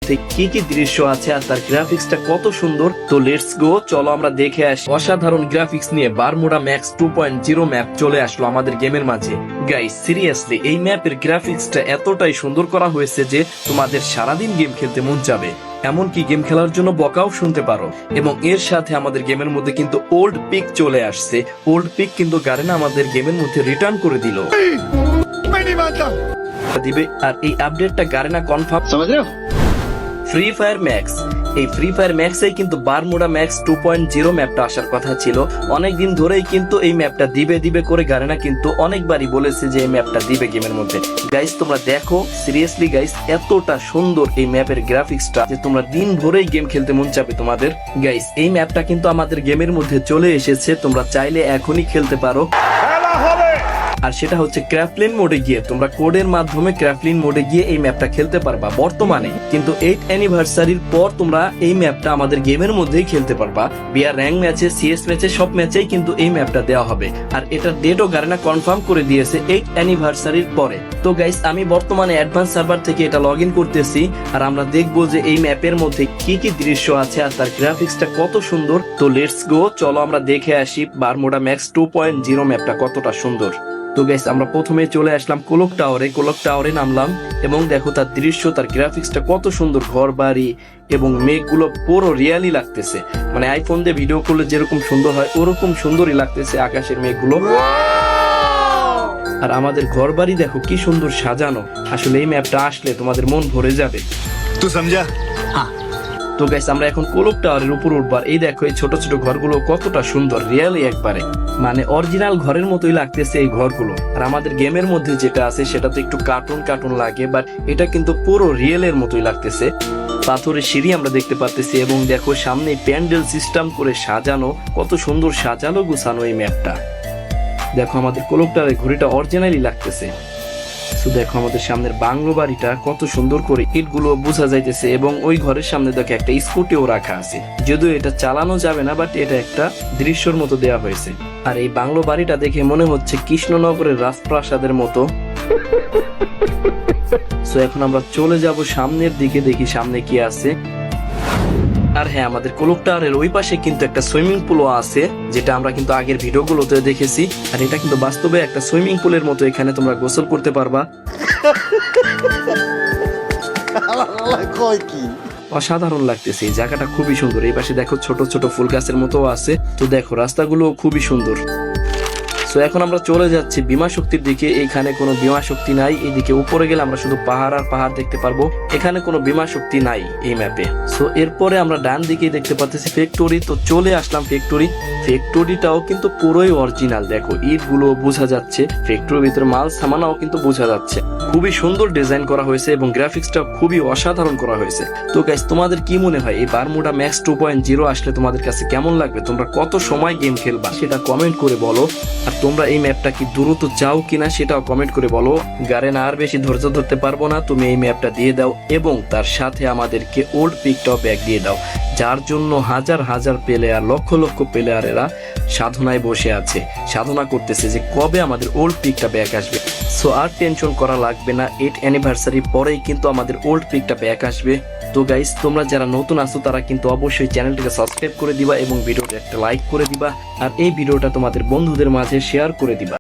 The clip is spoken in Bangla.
মধ্যে কি কি দৃশ্য আছে আর তার গ্রাফিক্সটা কত সুন্দর। তো লেটস গো, চলো আমরা দেখে আসি। অসাধারণ গ্রাফিক্স নিয়ে বারমুডা ম্যাক্স 2.0 ম্যাপ চলে আসলো আমাদের গেমের মাঝে। গাইস সিরিয়াসলি এই ম্যাপের গ্রাফিক্সটা এতটাই সুন্দর করা হয়েছে যে তোমাদের সারাদিন গেম খেলতে মন যাবে, এমনকি গেম খেলার জন্য বকাও শুনতে পারো। এবং এর সাথে আমাদের গেমের মধ্যে কিন্তু ওল্ড পিক চলে আসছে। ওল্ড পিক কিন্তু গারেনা আমাদের গেমের মধ্যে রিটার্ন করে দিল দিবে। আর এই আপডেটটা Garena confirm. Free fire max, এই ফ্রি ফায়ার ম্যাক্সেই কিন্তু বারমুডা ম্যাক্স 2.0 ম্যাপটা আসার কথা ছিল। অনেকদিন ধরেই কিন্তু এই ম্যাপটা দিবে করে গারেনা কিন্তু অনেকবারই বলেছে যে এই ম্যাপটা দিবে গেমের মধ্যে। গাইস তোমরা দেখো, সিরিয়াসলি গাইস এতটা সুন্দর এই ম্যাপের গ্রাফিক্সটা যে তোমরা দিন ভরেই গেম খেলতে মন চাবে তোমাদের। গাইস এই ম্যাপটা কিন্তু আমাদের গেমের মধ্যে চলে এসেছে, তোমরা চাইলে এখনই খেলতে পারো। আর সেটা হচ্ছে ক্র্যাফলিন মোডে গিয়ে তোমরা কোডের মাধ্যমে ক্র্যাফলিন মোডে গিয়ে এই ম্যাপটা খেলতে পারবা বর্তমানে। কিন্তু 8 অ্যানিভার্সারির পর তোমরা এই ম্যাপটা আমাদের গেমের মধ্যেই খেলতে পারবা। বিআর র্যাঙ্ক ম্যাচে, সিএস ম্যাচে, সব ম্যাচেই কিন্তু এই ম্যাপটা দেওয়া হবে। আর এটার ডেটও গারেনা কনফার্ম করে দিয়েছে 8 অ্যানিভার্সারির পরে। তো গাইস আমি বর্তমানে অ্যাডভান্স সার্ভার থেকে এটা লগ ইন করতেছি আর আমরা দেখবো যে এই ম্যাপের মধ্যে কি কি দৃশ্য আছে আর তার গ্রাফিক্সটা কত সুন্দর। তো লেটস গো, চলো আমরা দেখে আসি বারমুডা ম্যাক্স 2.0 ম্যাপটা কতটা সুন্দর। তো গাইস আমরা প্রথমে চলে আসলাম কোলক টাওয়ারে নামলাম এবং দেখো তার দৃশ্য, তার গ্রাফিক্সটা কত সুন্দর। ঘর বাড়ি এবং মেঘগুলো পুরো রিয়ালি লাগতেছে, মানে আইফোন দিয়ে ভিডিও করলে যেরকম সুন্দর হয় ওরকম সুন্দরই লাগতেছে আকাশের মেঘগুলো। আর আমাদের ঘর বাড়ি দেখো কি সুন্দর সাজানো। আসলে এই ম্যাপটা আসলে তোমাদের মন ভরে যাবে। তুই সমঝা? তো গাইস আমরা এখন কোলক টাওয়ারের উপর উঠবার। এই দেখো এই ছোট ছোট ঘরগুলো কতটা সুন্দর, রিয়েলি একবারে মানে অরিজিনাল ঘরের মতোই লাগতেছে এই ঘরগুলো। আর আমাদের গেমের মধ্যে যেটা আছে সেটা তো একটু কার্টুন লাগে, বাট এটা কিন্তু পুরো রিয়েলের মতোই লাগতেছে। পাথরের সিঁড়ি আমরা দেখতে পাচ্ছি এবং দেখো সামনে প্যান্ডেল সিস্টেম করে সাজানো, কত সুন্দর সাজানো গুছানো এই ম্যাপটা। দেখো আমাদের কোলক টাওয়ারের ঘড়িটা অরিজিনালি লাগতেছে। দেখো আমাদের সামনের বাংলো বাড়িটা কত সুন্দর করে ইটগুলো বোঝা যাইতেছে এবং ওই ঘরের সামনে দেখো একটা স্কুটিও রাখা আছে, যদিও এটা চালানো যাবে না, বাট এটা একটা দৃশ্যের মতো দেওয়া হয়েছে। আর এই বাংলো বাড়িটা দেখে মনে হচ্ছে কৃষ্ণনগরের রাজপ্রাসাদের মতো। সো এখন আমরা চলে যাব সামনের দিকে, দেখি সামনে কি আছে। আর হ্যাঁ, আমাদের কোলক টাওয়ারের ওই পাশে কিন্তু একটা সুইমিং পুলও আছে, যেটা আমরা কিন্তু আগের ভিডিওগুলোতে দেখেছি। আর এটা কিন্তু বাস্তবে একটা সুইমিং পুলের মতো, এখানে তোমরা গোসল করতে পারবা। অসাধারণ লাগতেছে, এই জায়গাটা খুবই সুন্দর। এই পাশে দেখো ছোট ছোট ফুল গাছের মতো আছে। তো দেখো রাস্তাগুলো খুবই সুন্দর। সো এখন আমরা চলে যাচ্ছি বিমা শক্তির দিকে। এইখানে কোনো বিমা শক্তি নাই। এইদিকে উপরে গেলে আমরা শুধু পাহাড় আর পাহাড় দেখতে পারবো, এখানে কোনো বিমা শক্তি নাই এই ম্যাপে। সো এরপরে আমরা ডান দিকে দেখতে পাচ্ছি ফ্যাক্টরি। তো চলে আসলাম ফ্যাক্টরিটাও কিন্তু পুরোই অরিজিনাল। দেখো ইট গুলো বোঝা যাচ্ছে, ফ্যাক্টরির ভিতরে মাল সামানাও কিন্তু বোঝা যাচ্ছে। খুবই সুন্দর ডিজাইন করা হয়েছে এবং গ্রাফিক্সটা খুবই অসাধারণ করা হয়েছে। তো গাইস তোমাদের কি মনে হয় এই বারমুডা ম্যাক্স 2.0 আসলে তোমাদের কাছে কেমন লাগবে? তোমরা কত সময় গেম খেলবা সেটা কমেন্ট করে বলো। আর তোমরা এই ম্যাপটা কি দ্রুত চাও কিনা সেটাও কমেন্ট করে বলো। গারেনা আর বেশি ধৈর্য ধরতে পারবো না, তুমি এই ম্যাপটা দিয়ে দাও এবং তার সাথে আমাদেরকে ওল্ড পিকটাও ব্যাক দিয়ে দাও, যার জন্য হাজার হাজার প্লেয়ার, লক্ষ লক্ষ প্লেয়ারেরা সাধনায় বসে আছে, সাধনা করতেছে যে কবে আমাদের ওল্ড পিকটা ব্যাক আসবে। সো আর টেনশন করা লাগবে না, 8 অ্যানিভার্সারি পরেই কিন্তু আমাদের ওল্ড পিকটা ব্যাক আসবে। তো গাইস তোমরা যারা নতুন আছো তারা কিন্তু অবশ্যই চ্যানেলটিকে সাবস্ক্রাইব করে দিবা এবং ভিডিওটা একটা লাইক করে দিবা আর এই ভিডিওটা তোমাদের বন্ধুদের মাঝে শেয়ার করে দিবা।